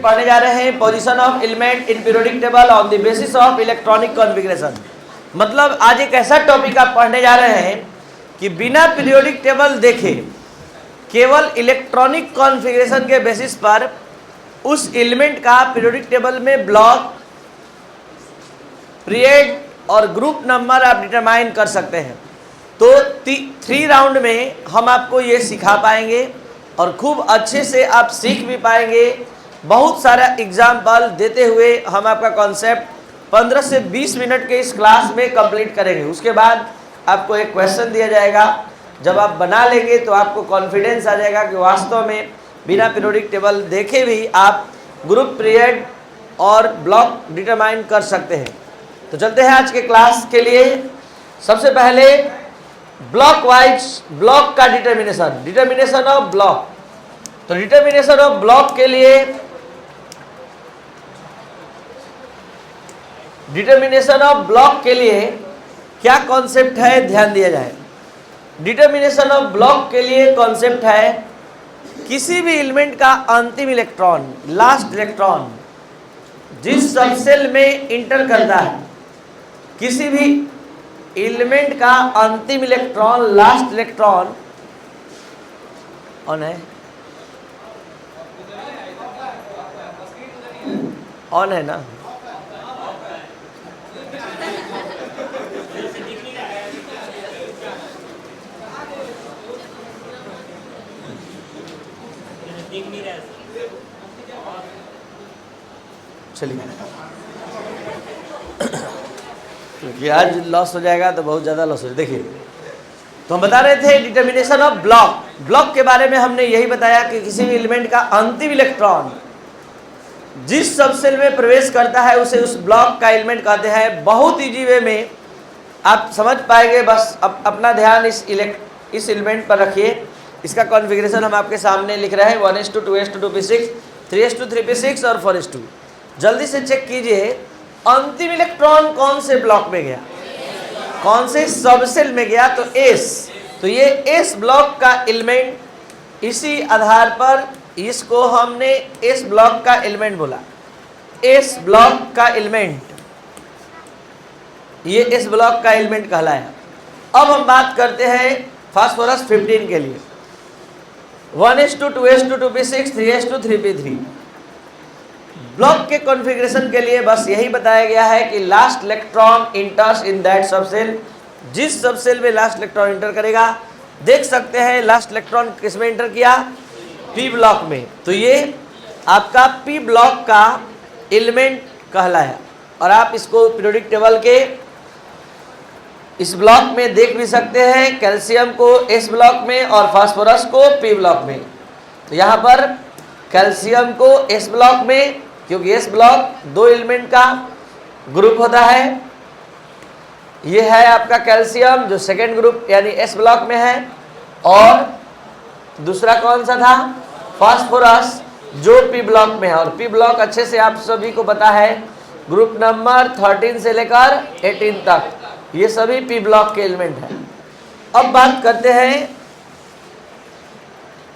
पढ़ने जा रहे हैं position of element in periodic table on the basis of electronic configuration. मतलब आज एक ऐसा टॉपिक आप पढ़ने जा रहे हैं कि बिना पीरियोडिक टेबल देखे केवल इलेक्ट्रॉनिक कॉन्फ़िगरेशन के बेसिस पर उस एलिमेंट का पीरियोडिक टेबल में ब्लॉक, पीरियड और ग्रुप नंबर आप डिटरमाइन कर सकते हैं। तो 3 राउंड में हम आपको ये सिखा पाएंगे और खूब अच्छे से आप सीख भी पाएंगे। बहुत सारा एग्जाम्पल देते हुए हम आपका कॉन्सेप्ट 15 से 20 मिनट के इस क्लास में कंप्लीट करेंगे। उसके बाद आपको एक क्वेश्चन दिया जाएगा, जब आप बना लेंगे तो आपको कॉन्फिडेंस आ जाएगा कि वास्तव में बिना पीरियोडिक टेबल देखे भी आप ग्रुप, पीरियड और ब्लॉक डिटरमाइन कर सकते हैं। तो चलते हैं आज के क्लास के लिए। सबसे पहले ब्लॉक वाइज ब्लॉक का डिटर्मिनेशन ऑफ ब्लॉक। तो डिटर्मिनेशन ऑफ ब्लॉक के लिए क्या कॉन्सेप्ट है, ध्यान दिया जाए। डिटर्मिनेशन ऑफ ब्लॉक के लिए कॉन्सेप्ट है किसी भी एलिमेंट का अंतिम इलेक्ट्रॉन, लास्ट इलेक्ट्रॉन जिस सबसेल में इंटर करता है, किसी भी एलिमेंट का अंतिम इलेक्ट्रॉन, लास्ट इलेक्ट्रॉन ऑन है, ऑन है ना, चलिए क्योंकि आज लॉस हो जाएगा तो बहुत ज़्यादा लॉस हो जाएगा। देखिए, तो हम बता रहे थे डिटर्मिनेशन ऑफ ब्लॉक के बारे में हमने यही बताया कि किसी भी एलिमेंट का अंतिम इलेक्ट्रॉन जिस सबसेल में प्रवेश करता है उसे उस ब्लॉक का एलिमेंट कहते हैं। बहुत ईजी वे में आप समझ पाएंगे, बस अपना ध्यान इस एलिमेंट पर रखिए। इसका कॉन्फ़िगरेशन हम आपके सामने लिख रहे हैं 1:2, 2:2, 2p6, 3:3, 3p6 और 4:2। जल्दी से चेक कीजिए अंतिम इलेक्ट्रॉन कौन से ब्लॉक में गया, कौन से सबसेल में गया, तो एस। तो ये एस ब्लॉक का एलिमेंट, इसी आधार पर इसको हमने एस ब्लॉक का एलिमेंट बोला। एस ब्लॉक का एलिमेंट, ये एस ब्लॉक का एलिमेंट कहलाया। अब हम बात करते हैं फास्फोरस 15 के लिए 1:2, 2:2, 2p6, 3:2, 3p3। ब्लॉक के कॉन्फ़िगरेशन के लिए बस यही बताया गया है कि last electron इंटर्स in that subshell, जिस सबसेल में लास्ट इलेक्ट्रॉन इंटर करेगा। देख सकते हैं लास्ट इलेक्ट्रॉन किस में इंटर किया, पी ब्लॉक में। तो ये आपका पी ब्लॉक का एलिमेंट कहलाया और आप इसको पीरियोडिक टेबल के इस ब्लॉक में देख भी सकते हैं। कैल्शियम को एस ब्लॉक में और फास्फोरस को पी ब्लॉक में। तो यहाँ पर कैल्शियम को एस ब्लॉक में, क्योंकि एस ब्लॉक 2 एलिमेंट का ग्रुप होता है। ये है आपका कैल्शियम जो सेकेंड ग्रुप यानी एस ब्लॉक में है, और दूसरा कौन सा था, फास्फोरस जो पी ब्लॉक में है। और पी ब्लॉक अच्छे से आप सभी को पता है, ग्रुप नंबर 13 से लेकर 18 तक ये सभी पी ब्लॉक के एलिमेंट हैं। अब बात करते हैं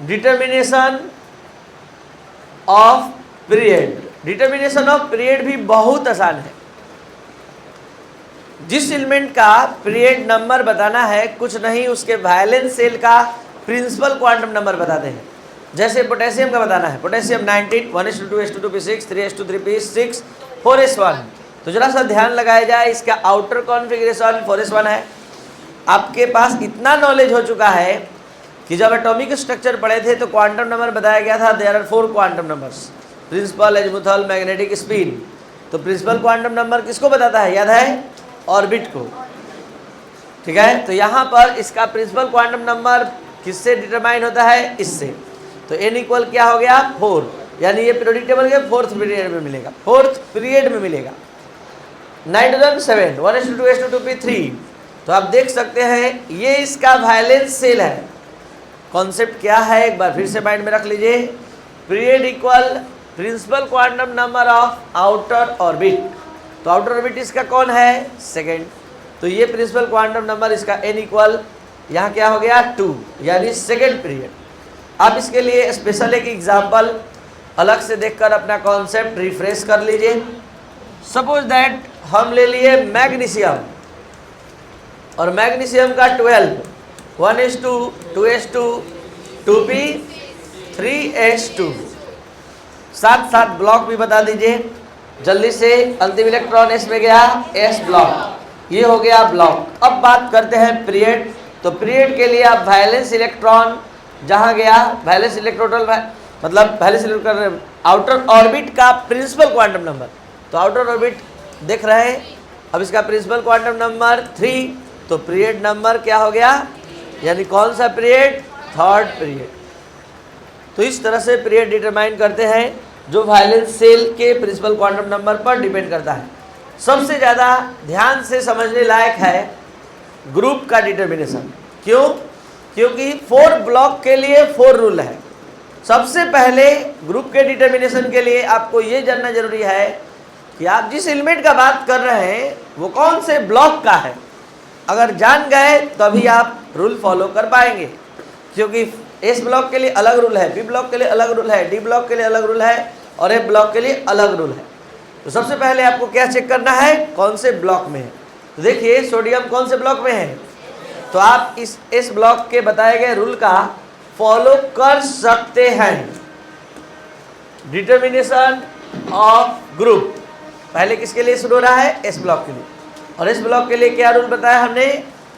determination of period. Determination of period भी बहुत आसान है। जिस एलिमेंट का पीरियड नंबर बताना है, कुछ नहीं उसके वैलेंस सेल का प्रिंसिपल क्वांटम नंबर बताते हैं। जैसे पोटेशियम का बताना है, पोटेशियम 19, 1:2, 2:2, 2p6, 3:2, 3p6, 4s1। तो जरा सा ध्यान लगाया जाए, इसका आउटर कॉन्फ़िगरेशन 4s1 है। आपके पास इतना नॉलेज हो चुका है कि जब एटॉमिक स्ट्रक्चर पढ़े थे तो क्वांटम नंबर बताया गया था, there are 4 quantum numbers, principal, azimuthal, magnetic, spin. तो प्रिंसिपल क्वांटम नंबर किसको बताता है, याद है, ऑर्बिट को। ठीक है, तो यहाँ पर इसका प्रिंसिपल क्वांटम नंबर किससे डिटरमाइन होता है, इससे। तो n इक्वल क्या हो गया, 4, यानी ये पीरियोडिक टेबल के 4th पीरियड में मिलेगा, 4th पीरियड में मिलेगा। Nitrogen 7, 1:2, 2:2, 2p3। तो आप देख सकते हैं ये इसका वैलेंस सेल है। कॉन्सेप्ट क्या है, एक बार फिर से माइंड में रख लीजिए। Period equal principal quantum number of outer orbit. तो आउटर ऑर्बिट इसका कौन है, सेकेंड। तो ये प्रिंसिपल क्वांटम नंबर इसका n इक्वल यहाँ क्या हो गया 2, यानी सेकेंड पीरियड। अब इसके लिए स्पेशल एक एग्जाम्पल अलग से देखकर अपना कॉन्सेप्ट रिफ्रेश कर लीजिए। सपोज दैट हम ले लिए मैग्नीशियम, और मैग्नीशियम का 12, 1s2, 2s2, 2p, 3s2। साथ साथ ब्लॉक भी बता दीजिए जल्दी से। अंतिम इलेक्ट्रॉन s में गया, s ब्लॉक, ये हो गया ब्लॉक। अब बात करते हैं पीरियड। तो पीरियड के लिए आप वैलेंस इलेक्ट्रॉन जहाँ गया, वैलेंस इलेक्ट्रॉन मतलब वैलेंस इलेक्ट्रॉन आउटर ऑर्बिट का प्रिंसिपल क्वांटम नंबर। तो आउटर ऑर्बिट देख रहे हैं, अब इसका प्रिंसिपल क्वांटम नंबर 3, तो पीरियड नंबर क्या हो गया, यानी कौन सा पीरियड, थर्ड पीरियड। तो इस तरह से पीरियड डिटरमाइन करते हैं, जो वैलेंस शेल के प्रिंसिपल क्वांटम नंबर पर डिपेंड करता है। सबसे ज़्यादा ध्यान से समझने लायक है ग्रुप का डिटर्मिनेशन। क्यों? क्योंकि 4 ब्लॉक के लिए 4 रूल है। सबसे पहले ग्रुप के डिटर्मिनेशन के लिए आपको ये जानना जरूरी है कि आप जिस एलिमेंट का बात कर रहे हैं वो कौन से ब्लॉक का है। अगर जान गए तभी आप रूल फॉलो कर पाएंगे, क्योंकि एस ब्लॉक के लिए अलग रूल है, बी ब्लॉक के लिए अलग रूल है, डी ब्लॉक के लिए अलग रूल है, और ए ब्लॉक के लिए अलग रूल है। तो सबसे पहले आपको क्या चेक करना है, कौन से ब्लॉक में है। तो देखिए सोडियम कौन से ब्लॉक में है, तो आप इस ब्लॉक के बताए गए रूल का फॉलो कर सकते हैं। डिटर्मिनेशन ऑफ ग्रुप पहले किसके लिए शुरू हो रहा है, एस ब्लॉक के लिए। और इस ब्लॉक के लिए क्या रूल बताया हमने,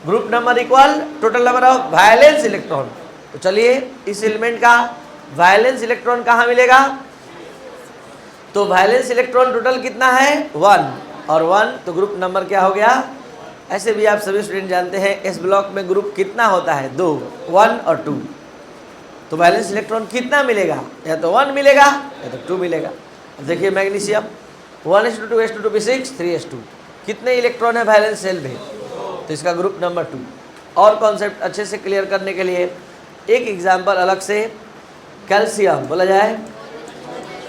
group number equal total number of valence electron. तो चलिए इस एलिमेंट का वैलेंस इलेक्ट्रॉन कहाँ मिलेगा, तो वैलेंस इलेक्ट्रॉन टोटल कितना है 1, और 1 तो ग्रुप नंबर क्या हो गया। ऐसे भी आप सभी स्टूडेंट जानते हैं इस ब्लॉक में ग्रुप कितना होता है, 2, 1 और 2। तो वैलेंस इलेक्ट्रॉन कितना मिलेगा, या तो 1 मिलेगा या तो 2 मिलेगा। अब देखिए magnesium 1s2, 2s2, 2p6, 3s2, कितने इलेक्ट्रॉन है वैलेंस शेल में, तो इसका ग्रुप नंबर 2। और कॉन्सेप्ट अच्छे से क्लियर करने के लिए एक एग्जाम्पल अलग से, कैल्शियम बोला जाए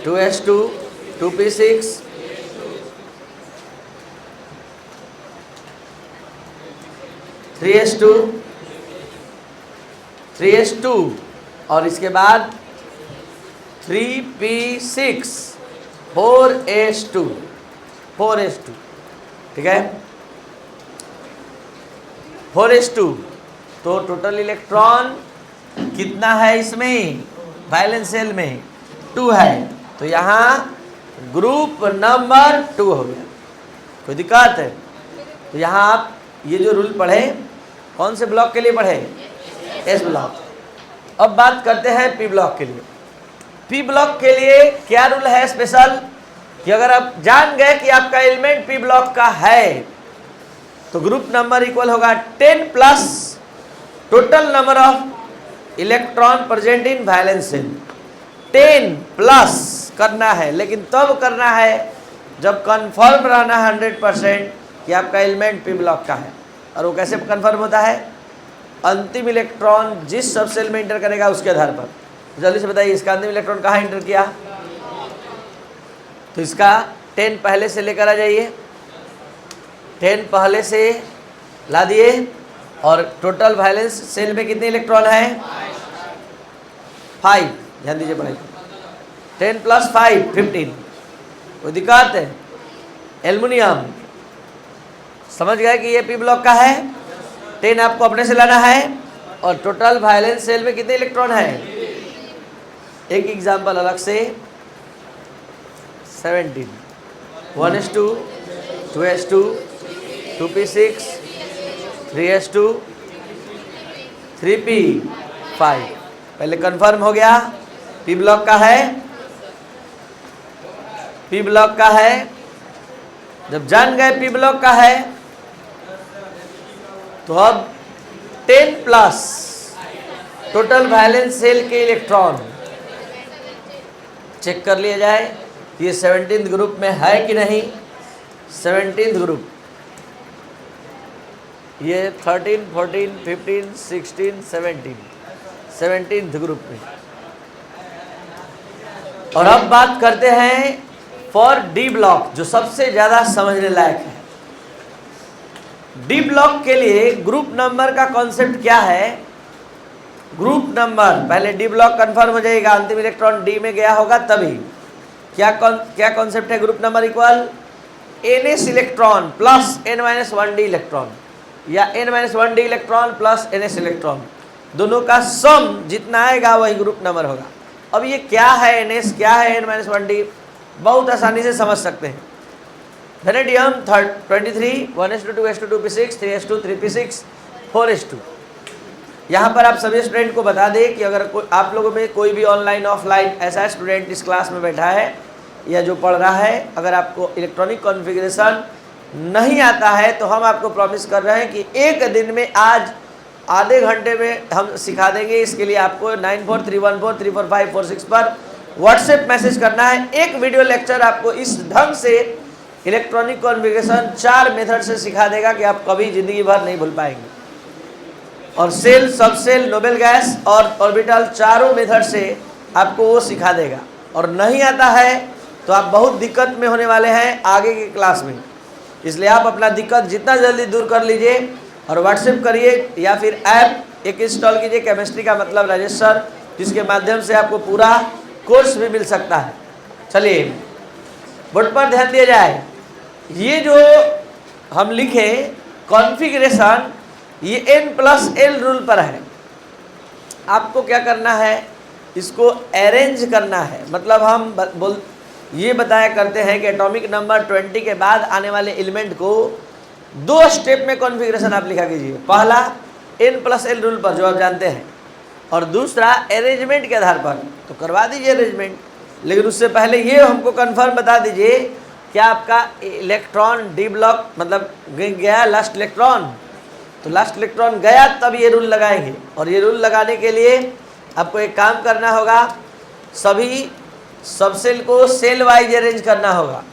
2s2, 2p6, 3s2, 3s2, और इसके बाद 3p6, 4s2, 4s2, ठीक है 4s2। तो टोटल इलेक्ट्रॉन कितना है इसमें, वैलेंस शेल में 2 है, तो यहाँ ग्रुप नंबर 2 हो गया। कोई दिक्कत है? तो यहाँ आप ये जो रूल पढ़े कौन से ब्लॉक के लिए पढ़े, एस ब्लॉक। अब बात करते हैं पी ब्लॉक के लिए। पी ब्लॉक के लिए क्या रूल है स्पेशल, कि अगर आप जान गए कि आपका एलिमेंट पी ब्लॉक का है तो ग्रुप नंबर इक्वल होगा 10 plus total number of electron present in valence shell. 10 plus करना है, लेकिन तब करना है जब कंफर्म रहना 100% कि आपका एलिमेंट पी ब्लॉक का है। और वो कैसे कंफर्म होता है, अंतिम इलेक्ट्रॉन जिस सब सेल में इंटर करेगा उसके आधार पर। जल्दी से बताइए इसका अंतिम इलेक्ट्रॉन कहाँ इंटर किया, तो इसका 10 पहले से लेकर आ जाइए, 10 पहले से ला दिए, और टोटल वैलेंस शेल में कितने इलेक्ट्रॉन है 5। ध्यान दीजिए पढ़ाई, 10 प्लस 5 15। कोई दिक्कत है? एल्युमिनियम समझ गए कि ये पी ब्लॉक का है, 10 आपको अपने से लाना है, और टोटल वैलेंस शेल में कितने इलेक्ट्रॉन है। एक एग्जांपल अलग से 17, 1s2, 2s2, 2p6, 3s2, 3p5। पहले कंफर्म हो गया पी ब्लॉक का है, पी ब्लॉक का है। जब जान गए पी ब्लॉक का है तो अब 10 प्लस टोटल वैलेंस शेल के इलेक्ट्रॉन चेक कर लिया जाए ये 17th ग्रुप में है कि नहीं। 17th ग्रुप, ये 13, 14, 15, 16, 17th ग्रुप में। और अब बात करते हैं फॉर डी ब्लॉक, जो सबसे ज़्यादा समझने लायक है। डी ब्लॉक के लिए ग्रुप नंबर का कॉन्सेप्ट क्या है, ग्रुप नंबर पहले डी ब्लॉक कंफर्म हो जाएगा, अंतिम इलेक्ट्रॉन डी में गया होगा तभी। क्या कॉन्सेप्ट है group number equal NS electron plus N-1D electron, या N-1D electron plus NS electron, दोनों का सम जितना आएगा वही ग्रुप नंबर होगा। अब ये क्या है NS, क्या है N-1D, बहुत आसानी से समझ सकते हैं। Vanadium 23 1s2 2s2 2p6 3s2 3p6 4s2। यहाँ पर आप सभी स्टूडेंट को बता दें कि अगर आप लोगों में कोई भी ऑनलाइन ऑफलाइन ऐसा स्टूडेंट इस क्लास में बैठा है या जो पढ़ रहा है, अगर आपको इलेक्ट्रॉनिक कॉन्फ़िगरेशन नहीं आता है तो हम आपको प्रॉमिस कर रहे हैं कि एक दिन में आज आधे घंटे में हम सिखा देंगे। इसके लिए आपको 9431434546 पर व्हाट्सएप मैसेज करना है। एक वीडियो लेक्चर आपको इस ढंग से इलेक्ट्रॉनिक कॉन्फ़िगरेशन 4 मेथड से सिखा देगा कि आप कभी ज़िंदगी भर नहीं भूल पाएंगे। और सेल, सब सेल, नोबेल गैस और ऑर्बिटल चारों मेथड से आपको वो सिखा देगा। और नहीं आता है तो आप बहुत दिक्कत में होने वाले हैं आगे की क्लास में, इसलिए आप अपना दिक्कत जितना जल्दी दूर कर लीजिए और व्हाट्सएप करिए या फिर ऐप एक इंस्टॉल कीजिए, केमिस्ट्री का मतलब राजेश सर, जिसके माध्यम से आपको पूरा कोर्स भी मिल सकता है। चलिए बोर्ड पर ध्यान दिया जाए। ये जो हम लिखे कॉन्फ़िगरेशन, ये N+L रूल पर है। आपको क्या करना है, इसको अरेंज करना है। मतलब हम ये बताया करते हैं कि एटॉमिक नंबर 20 के बाद आने वाले एलिमेंट को 2 स्टेप में कॉन्फ़िगरेशन आप लिखा कीजिए। पहला N+L रूल पर जो आप जानते हैं, और दूसरा अरेंजमेंट के आधार पर। तो करवा दीजिए अरेंजमेंट, लेकिन उससे पहले ये हमको कंफर्म बता दीजिए क्या आपका इलेक्ट्रॉन डी ब्लॉक मतलब गया लास्ट इलेक्ट्रॉन। तो लास्ट इलेक्ट्रॉन गया तब ये रूल लगाएंगे, और ये रूल लगाने के लिए आपको एक काम करना होगा, सभी सब सेल को सेल वाइज अरेंज करना होगा।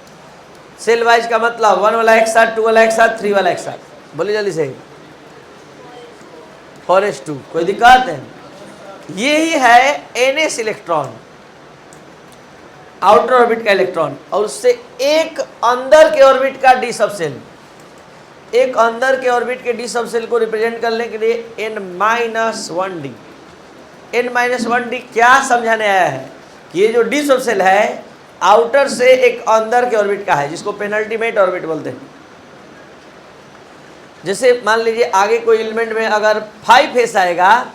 सेल वाइज का मतलब 1 वाला एक साथ, 2 वाला एक साथ, 3 वाला एक साथ। बोलिए जल्दी से। 4s2, कोई दिक्कत है? ये ही है NS इलेक्ट्रॉन, आउटर ऑर्बिट का इलेक्ट्रॉन, और उससे एक अंदर के ऑर्बिट का डी सब सेल। एक अंदर के ऑर्बिट के डी सब सेल को रिप्रेजेंट करने के लिए N-1D। N-1D क्या समझाने आया है कि ये जो डी सब सेल है आउटर से एक अंदर के ऑर्बिट का है, जिसको पेनल्टीमेट ऑर्बिट बोलते हैं। जैसे मान लीजिए आगे कोई एलिमेंट में अगर 5s आएगा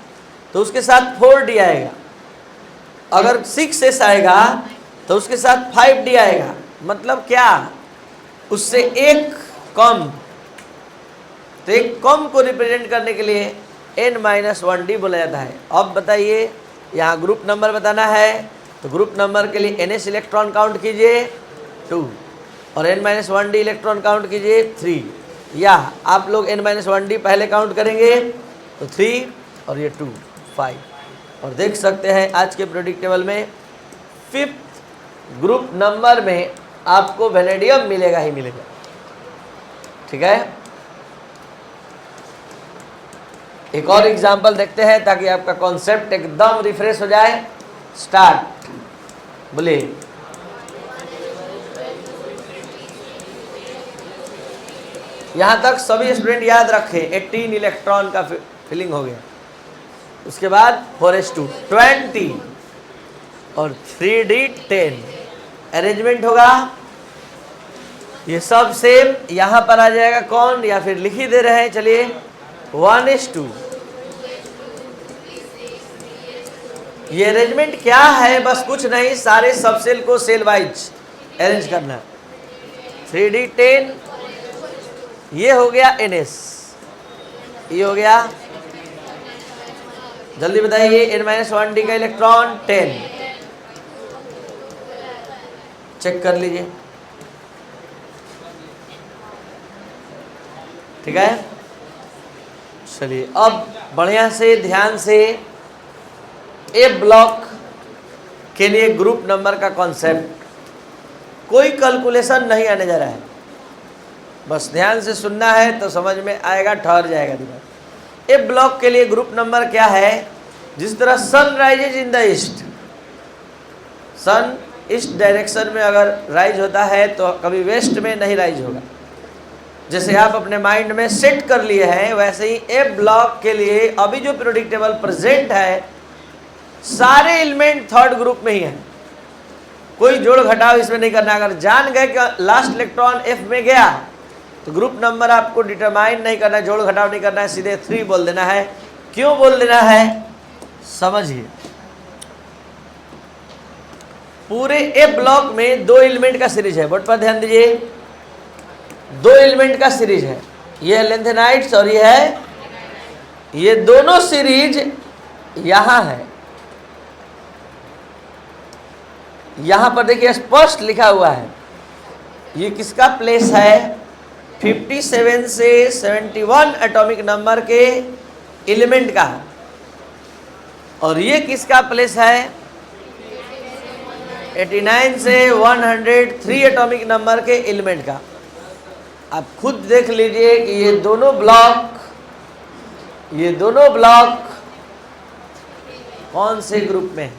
तो उसके साथ 4d आएगा, अगर 6s आएगा तो उसके साथ 5d आएगा। मतलब क्या, उससे एक कम। तो एक कम को रिप्रेजेंट करने के लिए N-1D बोला जाता है। अब बताइए, यहाँ ग्रुप नंबर बताना है, तो ग्रुप नंबर के लिए NS इलेक्ट्रॉन काउंट कीजिए 2 और N-1D इलेक्ट्रॉन काउंट कीजिए 3, या आप लोग N-1D पहले काउंट करेंगे तो 3 और ये 2 5। और देख सकते हैं आज के प्रोडिक्ट टेबल में 5th ग्रुप नंबर में आपको वेनेडियम मिलेगा ही मिलेगा। ठीक है, एक और एग्जाम्पल देखते हैं ताकि आपका कॉन्सेप्ट एकदम रिफ्रेश हो जाए। स्टार्ट, बोलिए। यहाँ तक सभी स्टूडेंट याद रखें, 18 इलेक्ट्रॉन का फिलिंग हो गया। उसके बाद 4s2 20 और 3d 10 अरेंजमेंट होगा। ये सब सेम यहाँ पर आ जाएगा कौन, या फिर लिख ही दे रहे हैं। चलिए 1s2। ये अरेंजमेंट क्या है, बस कुछ नहीं, सारे सब सेल को सेल वाइज अरेंज करना। 3d 10, ये हो गया NS, ये हो गया, जल्दी बताइए, N-1D का इलेक्ट्रॉन 10। चेक कर लीजिए, ठीक है। चलिए अब बढ़िया से ध्यान से ए ब्लॉक के लिए ग्रुप नंबर का कॉन्सेप्ट, कोई कैलकुलेशन नहीं आने जा रहा है, बस ध्यान से सुनना है तो समझ में आएगा, ठहर जाएगा दिमाग। ए ब्लॉक के लिए ग्रुप नंबर क्या है, जिस तरह sun rises in the east, sun east direction में अगर राइज होता है तो कभी वेस्ट में नहीं राइज होगा। जैसे आप अपने माइंड में सेट कर लिए हैं, वैसे ही ए ब्लॉक के लिए अभी जो पीरियोडिक टेबल प्रेजेंट है, सारे एलिमेंट थर्ड ग्रुप में ही है, कोई जोड़ घटाव इसमें नहीं करना। अगर जान गए कि लास्ट इलेक्ट्रॉन एफ में गया तो ग्रुप नंबर आपको डिटरमाइन नहीं करना है, जोड़ घटाव नहीं करना है, सीधे 3 बोल देना है। क्यों बोल देना है, समझिए। पूरे ए ब्लॉक में 2 एलिमेंट का सीरीज है, बोर्ड पर ध्यान दीजिए, 2 एलिमेंट का सीरीज है, ये लेंथेनाइट्स और ये है, ये दोनों सीरीज यहां है। यहां पर देखिए स्पष्ट लिखा हुआ है, ये किसका प्लेस है, 57 से 71 एटॉमिक नंबर के एलिमेंट का है। और ये किसका प्लेस है, 89 से 103 एटॉमिक नंबर के एलिमेंट का। आप खुद देख लीजिए कि ये दोनों ब्लॉक कौन से ग्रुप में है।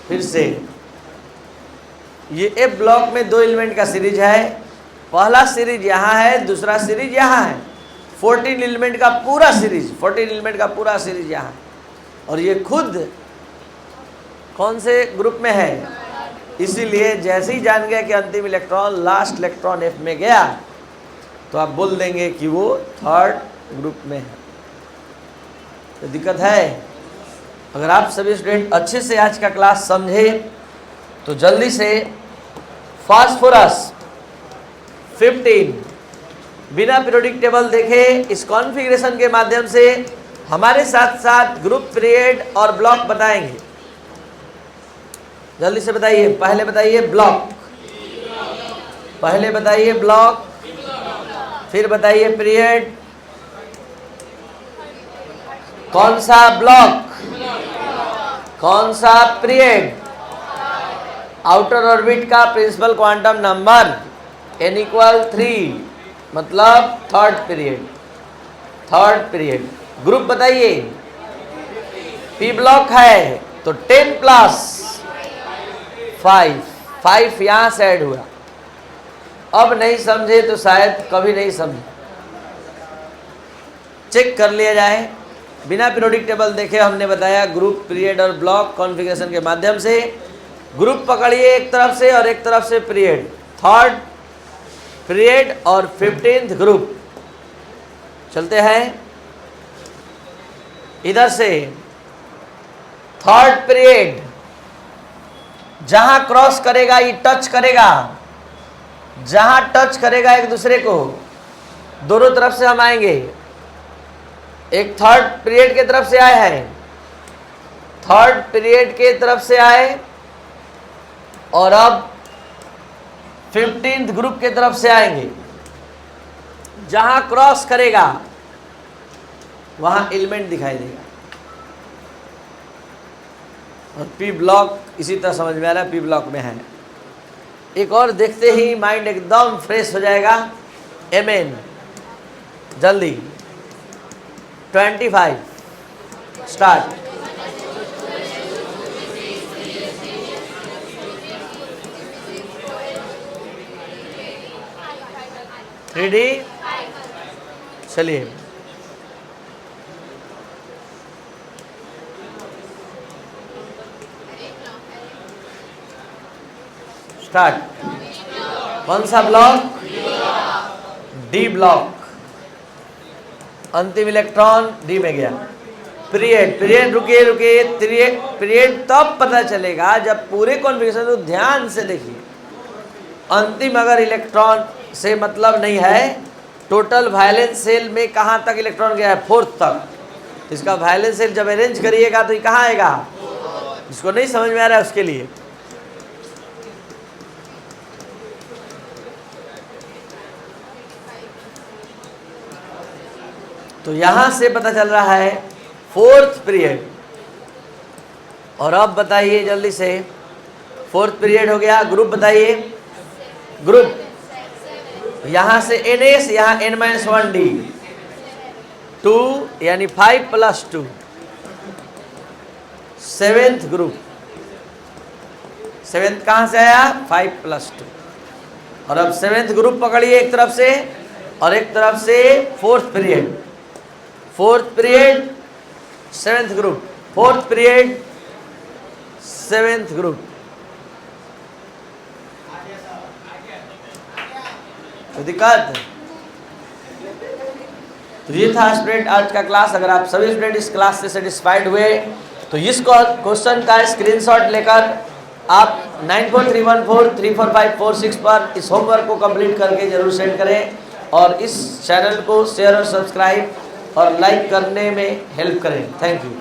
फिर से ये ए ब्लॉक में 2 एलिमेंट का सीरीज है, पहला सीरीज यहाँ है, दूसरा सीरीज यहाँ है, 14 एलिमेंट का पूरा सीरीज यहाँ है। और ये खुद कौन से ग्रुप में है, इसीलिए जैसे ही जान गया कि अंतिम इलेक्ट्रॉन लास्ट इलेक्ट्रॉन एफ में गया तो आप बोल देंगे कि वो थर्ड ग्रुप में है। तो दिक्कत है। अगर आप सभी स्टूडेंट अच्छे से आज का क्लास समझे तो जल्दी से फास्फोरस 15 बिना पीरियोडिक टेबल देखे इस कॉन्फ़िगरेशन के माध्यम से हमारे साथ साथ ग्रुप, पीरियड और ब्लॉक बताएंगे। जल्दी से बताइए, पहले बताइए ब्लॉक, फिर बताइए पीरियड। कौन सा ब्लॉक, कौन सा पीरियड। आउटर ऑर्बिट का प्रिंसिपल क्वांटम नंबर n = 3 मतलब थर्ड पीरियड। ग्रुप बताइए, पी ब्लॉक है तो 10 + 5 यहां से ऐड हुआ। अब नहीं समझे तो शायद कभी नहीं समझे, चेक कर लिया जाए। बिना पीरियोडिक टेबल देखे हमने बताया ग्रुप, पीरियड और ब्लॉक कॉन्फ़िगरेशन के माध्यम से। ग्रुप पकड़िए एक तरफ से और एक तरफ से पीरियड, थर्ड पीरियड और 15th ग्रुप। चलते हैं इधर से, थर्ड पीरियड जहां क्रॉस करेगा ये टच करेगा, जहां टच करेगा एक दूसरे को, दोनों तरफ से हम आएंगे। एक थर्ड पीरियड के तरफ से आए हैं, थर्ड पीरियड के तरफ से आए और अब 15th ग्रुप के तरफ से आएंगे। जहां क्रॉस करेगा वहां एलिमेंट दिखाई देगा। और पी ब्लॉक इसी तरह समझ में आ रहा है, पी ब्लॉक में है। एक और देखते ही माइंड एकदम फ्रेश हो जाएगा। Mn जल्दी 25 स्टार्ट। रेडी, चलिए स्टार्ट। कौन सा ब्लॉक, डी ब्लॉक। अंतिम इलेक्ट्रॉन डी में गया। पीरियड रुकिए, पीरियड तब पता चलेगा जब पूरे कॉन्फ़िगरेशन को ध्यान से देखिए। अंतिम अगर इलेक्ट्रॉन से मतलब नहीं है, टोटल वैलेंस सेल में कहाँ तक इलेक्ट्रॉन गया है, 4th तक। इसका वैलेंस सेल जब अरेंज करिएगा तो ये कहाँ आएगा, जिसको नहीं समझ में आ रहा है उसके लिए। तो यहां से पता चल रहा है 4th पीरियड। और अब बताइए जल्दी से, 4th पीरियड हो गया। ग्रुप बताइए, ग्रुप यहां से NS, यहां N-1D, 2 यानी 5 + 2, 7th ग्रुप। 7th कहां से आया, 5 + 2। और अब 7th ग्रुप पकड़िए एक तरफ से और एक तरफ से 4th period, 7th group, 4th period 7th group. तो दिक्कत, तो ये था स्टूडेंट आज का क्लास। अगर आप सभी स्टूडेंट इस क्लास से सेटिस्फाइड हुए तो इस क्वेश्चन का स्क्रीनशॉट लेकर आप 9431434546 पर इस होमवर्क को कंप्लीट करके जरूर सेंड करें और इस चैनल को शेयर और सब्सक्राइब और लाइक करने में हेल्प करें। Thank you.